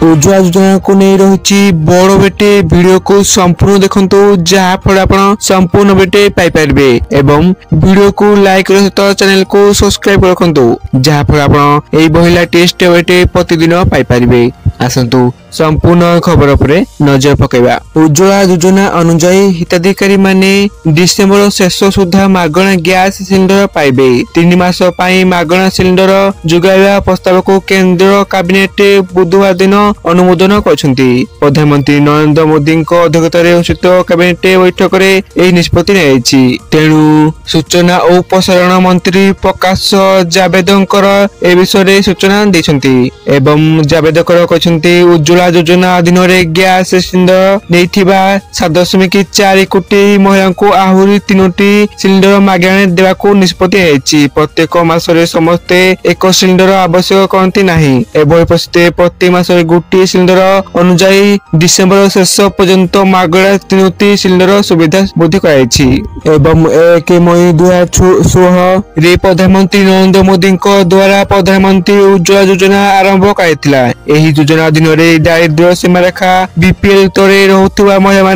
उज्ज्वला योजना को नहीं रही बड़ बेटे वीडियो को संपूर्ण देखंतु जहाँ फल आपण संपूर्ण बेटे पाई पारबे एवं वीडियो को लाइक सहित चैनल को सब्सक्राइब रखंतु जहाँ फल आपण एई महिला टेस्ट बेटे प्रतिदिन पाई पारबे। आसंतु संपूर्ण खबर पर नजर पकेबा। उज्ज्वला योजना अनुसार हिताधिकारी माने डिसेंबर शेष सुधा मागणा गैस सिलिंडर पाइबे। 3 मास पाई मागणा सिलिंडर जुगाइबा प्रस्ताव को केंद्र कैबिनेट बुधवार दिन अनुमोदन करछंती। प्रधानमंत्री नरेंद्र मोदी अध्यक्षतार अनुष्ठित कैबिनेट बैठक में एही निष्पत्ति नियायछि। तेणु सूचना और प्रसारण मंत्री प्रकाश जावड़ेकर ए विषय सूचना दैछंती एवं जावड़ेकर कहछंती उज्ज्वला योजना अधीन गैस सिलिंडर नैथिबा 7.4 कोटी महिला को आहुरी 3टी सिलिंडर मागणे देवाको निष्पत्ति है। प्रत्येक मासरे समस्ते एक सिलिंडर आवश्यक करती नाही। एभଳି परिस्थिति प्रति मासरे गोटे सिलिंडर अनुसार डिसेंबर शेष पर्यंत मागणा 3टी सिलिंडर सुविधा वृद्धि कराइछि एवं 1 मई 2016 रे प्रधानमंत्री नरेंद्र मोदी द्वारा प्रधानमंत्री उज्ज्वला योजना आरंभ कराइथिला। एही योजना अधीन दारिद्र्य सीमारेखा बीपीएल तले रहुथिबा महिला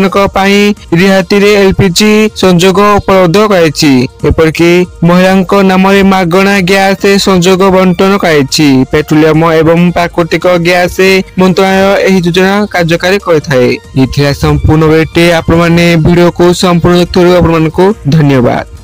रिहाती रे एलपीजी संजोग उपलब्ध कराइछि। एपरकी महिला नाम मागणा गैस संजोग बंटन कराइछि। पेट्रोलियम एवं प्राकृतिक गैस मंत्रालय एही योजना कार्यकारी करथाय। इथिरा संपूर्ण बेटे आपण माने वीडियो को संपूर्ण देखिथिबारु आपण मानकु धन्यवाद।